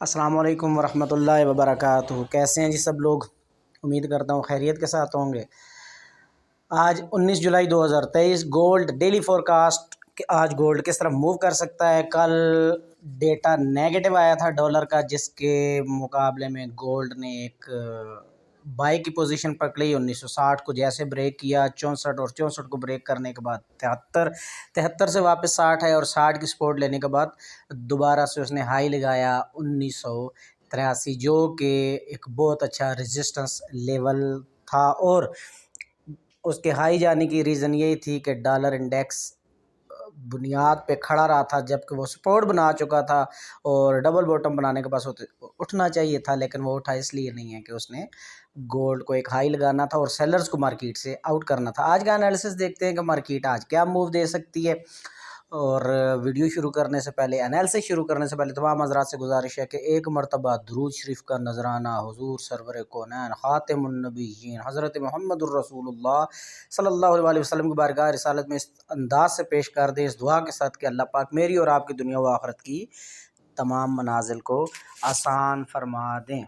अस्सलाम वालेकुम वरहमतुल्लाहि वबरकातुहू। कैसे हैं जी सब लोग। उम्मीद करता हूँ खैरियत के साथ होंगे। आज 19 जुलाई 2023 गोल्ड डेली फोरकास्ट कि आज गोल्ड किस तरफ मूव कर सकता है। कल डेटा नेगेटिव आया था डॉलर का, जिसके मुकाबले में गोल्ड ने एक बाई की पोजीशन पकड़ी। 1960 को जैसे ब्रेक किया, 64 और 64 को ब्रेक करने के बाद 73 से वापस 60 है, और 60 की सपोर्ट लेने के बाद दोबारा से उसने हाई लगाया 1983, जो कि एक बहुत अच्छा रेजिस्टेंस लेवल था। और उसके हाई जाने की रीज़न यही थी कि डॉलर इंडेक्स बुनियाद पे खड़ा रहा था, जबकि वो सपोर्ट बना चुका था और डबल बॉटम बनाने के पास उठना चाहिए था, लेकिन वो उठा इसलिए नहीं है कि उसने गोल्ड को एक हाई लगाना था और सेलर्स को मार्केट से आउट करना था। आज का एनालिसिस देखते हैं कि मार्केट आज क्या मूव दे सकती है। और वीडियो शुरू करने से पहले, एनालिसिस शुरू करने से पहले तमाम हज़रात से गुजारिश है कि एक मरतबा दुरूद शरीफ का नजराना हुजूर सरवर कौनैन ख़ातिमुन नबिय्यीन हज़रत मुहम्मदुर रसूलुल्लाह सल्लल्लाहु अलैहि वसल्लम की बारगाह रिसालत में इस अंदाज से पेश कर दें, इस दुआ के साथ कि अल्लाह पाक मेरी और आपकी दुनिया व आखिरत की तमाम मनाजिल को आसान फरमा दें।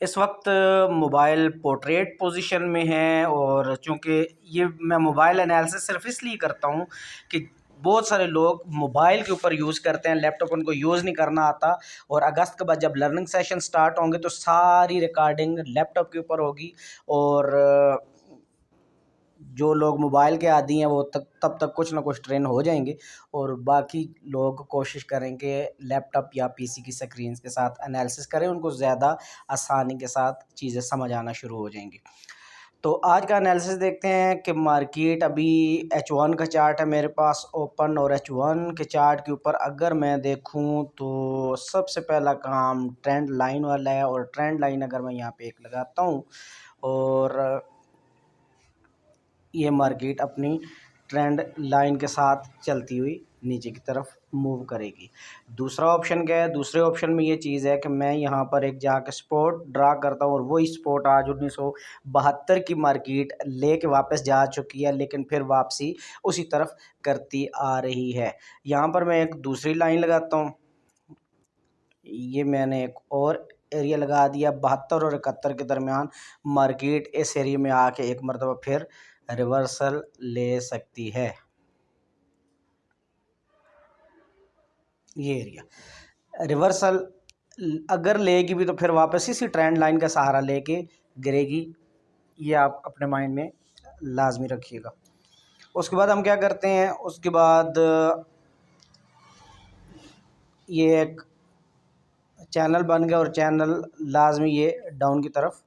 इस वक्त मोबाइल पोर्ट्रेट पोजीशन में है, और चूँकि ये मैं मोबाइल एनालिसिस सिर्फ इसलिए करता हूँ कि बहुत सारे लोग मोबाइल के ऊपर यूज़ करते हैं, लैपटॉप उनको यूज़ नहीं करना आता। और अगस्त के बाद जब लर्निंग सेशन स्टार्ट होंगे तो सारी रिकॉर्डिंग लैपटॉप के ऊपर होगी, और जो लोग मोबाइल के आदी हैं वो तब तक कुछ ना कुछ ट्रेन हो जाएंगे, और बाकी लोग कोशिश करेंगे लैपटॉप या पीसी की स्क्रीन के साथ एनालिसिस करें, उनको ज़्यादा आसानी के साथ चीज़ें समझ आना शुरू हो जाएंगी। तो आज का एनालिसिस देखते हैं कि मार्केट अभी H1 का चार्ट है मेरे पास ओपन, और H1 के चार्ट के ऊपर अगर मैं देखूं तो सबसे पहला काम ट्रेंड लाइन वाला है। और ट्रेंड लाइन अगर मैं यहाँ पे एक लगाता हूँ, और ये मार्केट अपनी ट्रेंड लाइन के साथ चलती हुई नीचे की तरफ मूव करेगी। दूसरा ऑप्शन क्या है, दूसरे ऑप्शन में ये चीज़ है कि मैं यहाँ पर एक जाके स्पॉट ड्रा करता हूँ, और वही स्पॉट आज 1972 की मार्केट लेके वापस जा चुकी है, लेकिन फिर वापसी उसी तरफ करती आ रही है। यहाँ पर मैं एक दूसरी लाइन लगाता हूँ, ये मैंने एक और एरिया लगा दिया 72 और 71 के दरमियान। मार्केट इस एरिया में आके एक मरतबा फिर रिवर्सल ले सकती है। ये एरिया रिवर्सल अगर लेगी भी तो फिर वापस इसी ट्रेंड लाइन का सहारा लेके गिरेगी, ये आप अपने माइंड में लाजमी रखिएगा। उसके बाद हम क्या करते हैं, उसके बाद ये एक चैनल बन गया, और चैनल लाजमी ये डाउन की तरफ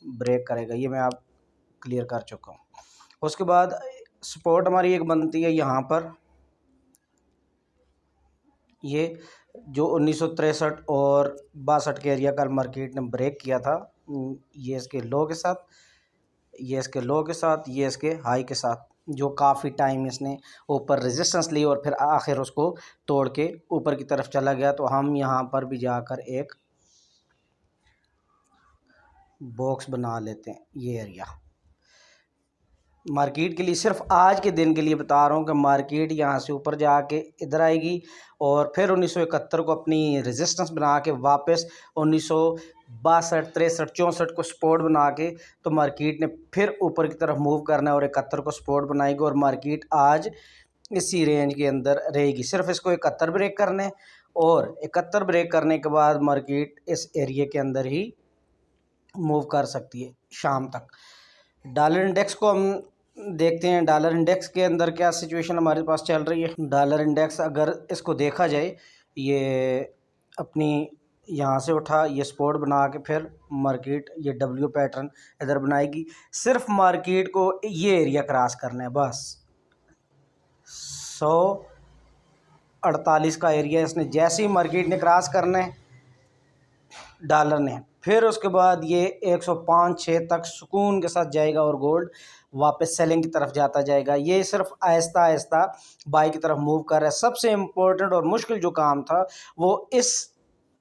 ब्रेक करेगा, ये मैं आप क्लियर कर चुका हूँ। उसके बाद सपोर्ट हमारी एक बनती है यहाँ पर, ये जो 1963 और 62 के एरिया का मार्केट ने ब्रेक किया था, ये इसके लो के साथ, ये इसके लो के साथ, ये इसके हाई के साथ, जो काफ़ी टाइम इसने ऊपर रेजिस्टेंस ली और फिर आखिर उसको तोड़ के ऊपर की तरफ चला गया। तो हम यहाँ पर भी जाकर एक बॉक्स बना लेते हैं। ये एरिया मार्केट के लिए सिर्फ आज के दिन के लिए बता रहा हूँ कि मार्केट यहाँ से ऊपर जाके इधर आएगी, और फिर 1971 को अपनी रेजिस्टेंस बना के वापस 1962, 63, 64 को सपोर्ट बना के तो मार्केट ने फिर ऊपर की तरफ मूव करना है, और 71 को सपोर्ट बनाएगी, और मार्केट आज इसी रेंज के अंदर रहेगी। सिर्फ इसको 71 ब्रेक करने, और 71 ब्रेक करने के बाद मार्केट इस एरिया के अंदर ही मूव कर सकती है शाम तक। डॉलर इंडेक्स को हम देखते हैं, डॉलर इंडेक्स के अंदर क्या सिचुएशन हमारे पास चल रही है। डॉलर इंडेक्स अगर इसको देखा जाए, ये अपनी यहाँ से उठा, ये सपोर्ट बना के फिर मार्केट ये डब्ल्यू पैटर्न इधर बनाएगी। सिर्फ मार्केट को ये एरिया क्रॉस करना है बस। 148 का एरिया इसने जैसे ही मार्केट ने क्रॉस करना है डॉलर ने, फिर उसके बाद ये 105-6 तक सुकून के साथ जाएगा, और गोल्ड वापस सेलिंग की तरफ जाता जाएगा। ये सिर्फ आहिस्ता आहिस्ता बाई की तरफ मूव कर रहा है। सबसे इम्पोर्टेंट और मुश्किल जो काम था वो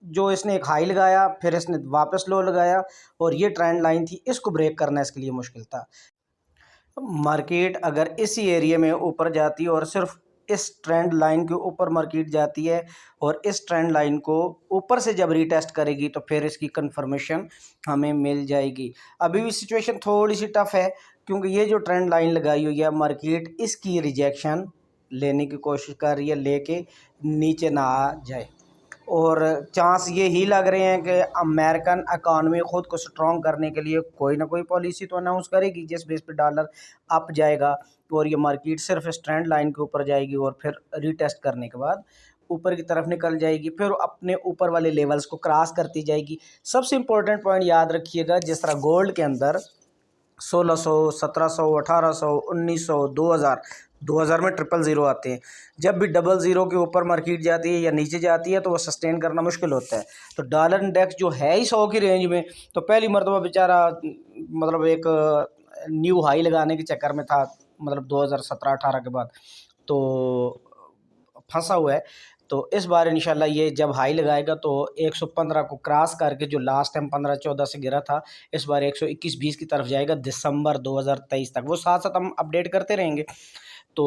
जो इसने एक हाई लगाया, फिर इसने वापस लो लगाया, और ये ट्रेंड लाइन थी, इसको ब्रेक करना इसके लिए मुश्किल था। मार्केट अगर इसी एरिया में ऊपर जाती और सिर्फ इस ट्रेंड लाइन के ऊपर मार्केट जाती है और इस ट्रेंड लाइन को ऊपर से जब रीटेस्ट करेगी तो फिर इसकी कंफर्मेशन हमें मिल जाएगी। अभी भी सिचुएशन थोड़ी सी टफ है क्योंकि ये जो ट्रेंड लाइन लगाई हुई है मार्केट इसकी रिजेक्शन लेने की कोशिश कर रही है, लेके नीचे ना आ जाए। और चांस ये ही लग रहे हैं कि अमेरिकन इकॉनमी ख़ुद को स्ट्रॉन्ग करने के लिए कोई ना कोई पॉलिसी तो अनाउंस करेगी जिस बेस पे डॉलर अप जाएगा और ये मार्केट सिर्फ इस ट्रेंड लाइन के ऊपर जाएगी और फिर रीटेस्ट करने के बाद ऊपर की तरफ निकल जाएगी, फिर अपने ऊपर वाले लेवल्स को क्रॉस करती जाएगी। सबसे इम्पोर्टेंट पॉइंट याद रखिएगा, जिस तरह गोल्ड के अंदर 1600, 1700, 1800, 1900, 2000, 2000 में 000 आते हैं। जब भी 00 के ऊपर मार्केट जाती है या नीचे जाती है तो वो सस्टेन करना मुश्किल होता है। तो डॉलर इंडेक्स जो है ही 100 की रेंज में, तो पहली मरतबा बेचारा मतलब एक न्यू हाई लगाने के चक्कर में था, मतलब 2017-18 के बाद तो फंसा हुआ है। तो इस बार इंशाल्लाह ये जब हाई लगाएगा तो 115 को क्रॉस करके, जो लास्ट टाइम 15-14 से गिरा था, इस बार 121-20 की तरफ जाएगा दिसंबर 2023 तक। वो साथ साथ हम अपडेट करते रहेंगे। तो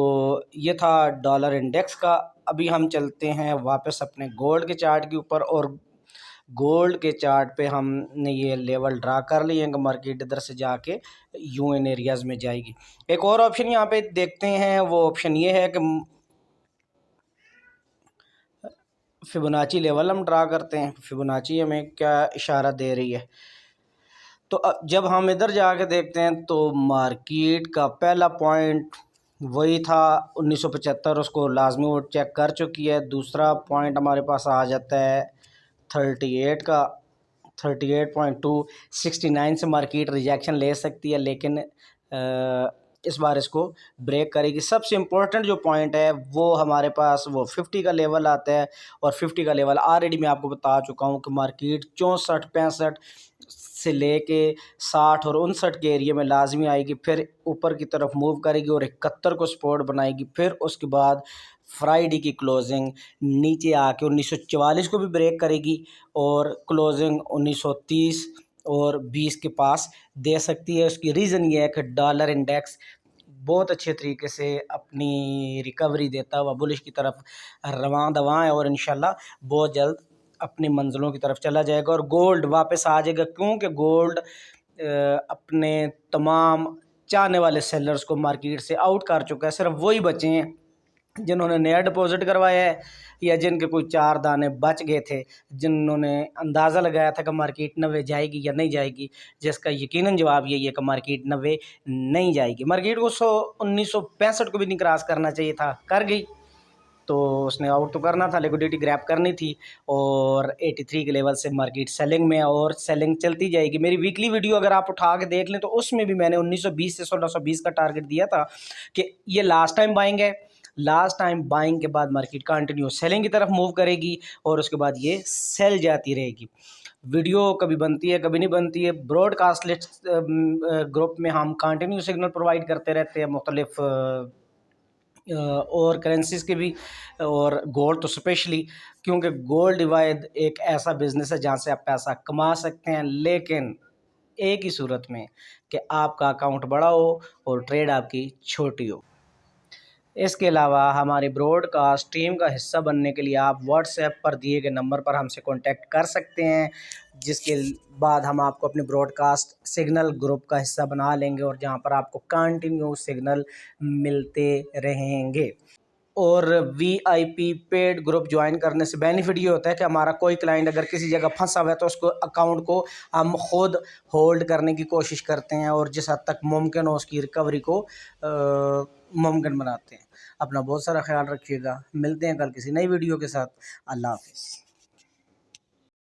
ये था डॉलर इंडेक्स का। अभी हम चलते हैं वापस अपने गोल्ड के चार्ट के ऊपर, और गोल्ड के चार्ट पे हमने ये लेवल ड्रा कर लिए हैं कि मार्केट इधर से जाके यूएन एरियाज़ में जाएगी। एक और ऑप्शन यहाँ पे देखते हैं, वो ऑप्शन ये है कि फिबोनाची लेवल हम ड्रा करते हैं। फिबोनाची हमें क्या इशारा दे रही है, तो जब हम इधर जाके देखते हैं तो मार्केट का पहला पॉइंट वही था 1975, उसको लाजमी वो चेक कर चुकी है। दूसरा पॉइंट हमारे पास आ जाता है 38 का, 38.2, 69 से मार्केट रिजेक्शन ले सकती है, लेकिन इस बार इसको ब्रेक करेगी। सबसे इम्पोर्टेंट जो पॉइंट है वो हमारे पास वो 50 का लेवल आता है, और 50 का लेवल ऑलरेडी मैं आपको बता चुका हूँ कि मार्केट 64-65 से लेके 60 और 59 के एरिया में लाजमी आएगी, फिर ऊपर की तरफ मूव करेगी और 71 को सपोर्ट बनाएगी। फिर उसके बाद फ्राइडे की क्लोजिंग नीचे आके 1944 को भी ब्रेक करेगी और क्लोजिंग 1930 और 20 के पास दे सकती है। उसकी रीज़न ये है कि डॉलर इंडेक्स बहुत अच्छे तरीके से अपनी रिकवरी देता हुआ बुलिश की तरफ रवां दवां है और इंशाल्लाह बहुत जल्द अपनी मंजिलों की तरफ चला जाएगा और गोल्ड वापस आ जाएगा, क्योंकि गोल्ड अपने तमाम चाहने वाले सेलर्स को मार्केट से आउट कर चुका है। सिर्फ वही बचे हैं जिन्होंने नया डिपॉजिट करवाया है या जिनके कोई 4 दाने बच गए थे, जिन्होंने अंदाज़ा लगाया था कि मार्केट 90 जाएगी या नहीं जाएगी, जिसका यकीनन जवाब यही है कि मार्केट 90 नहीं जाएगी। मार्केट को 1965 को भी नहीं क्रॉस करना चाहिए था, कर गई, तो उसने आउट तो करना था, लिक्विडिटी ग्रैब करनी थी और 83 के लेवल से मार्केट सेलिंग में और सेलिंग चलती जाएगी। मेरी वीकली वीडियो अगर आप उठा के देख लें तो उसमें भी मैंने 1920 से 1620 का टारगेट दिया था कि ये लास्ट टाइम बाइंग है। लास्ट टाइम बाइंग के बाद मार्केट कंटिन्यू सेलिंग की तरफ मूव करेगी और उसके बाद ये सेल जाती रहेगी। वीडियो कभी बनती है कभी नहीं बनती है। ब्रॉडकास्ट लिस्ट ग्रुप में हम कंटिन्यू सिग्नल प्रोवाइड करते रहते हैं मुख्तलिफ और करेंसीज के भी, और गोल्ड तो स्पेशली, क्योंकि गोल्ड डिवाइड एक ऐसा बिज़नेस है जहाँ से आप पैसा कमा सकते हैं, लेकिन एक ही सूरत में कि आपका अकाउंट बड़ा हो और ट्रेड आपकी छोटी हो। इसके अलावा हमारी ब्रॉडकास्ट टीम का हिस्सा बनने के लिए आप व्हाट्सएप पर दिए गए नंबर पर हमसे कांटेक्ट कर सकते हैं, जिसके बाद हम आपको अपने ब्रॉडकास्ट सिग्नल ग्रुप का हिस्सा बना लेंगे और जहां पर आपको कंटिन्यू सिग्नल मिलते रहेंगे। और वीआईपी पेड ग्रुप ज्वाइन करने से बेनिफिट ये होता है कि हमारा कोई क्लाइंट अगर किसी जगह फंसा हुआ है तो उसको अकाउंट को हम खुद होल्ड करने की कोशिश करते हैं और जिस हद तक मुमकिन हो उसकी रिकवरी को मुमकिन बनाते हैं। अपना बहुत सारा ख्याल रखिएगा। मिलते हैं कल किसी नई वीडियो के साथ। अल्लाह हाफ़िज़।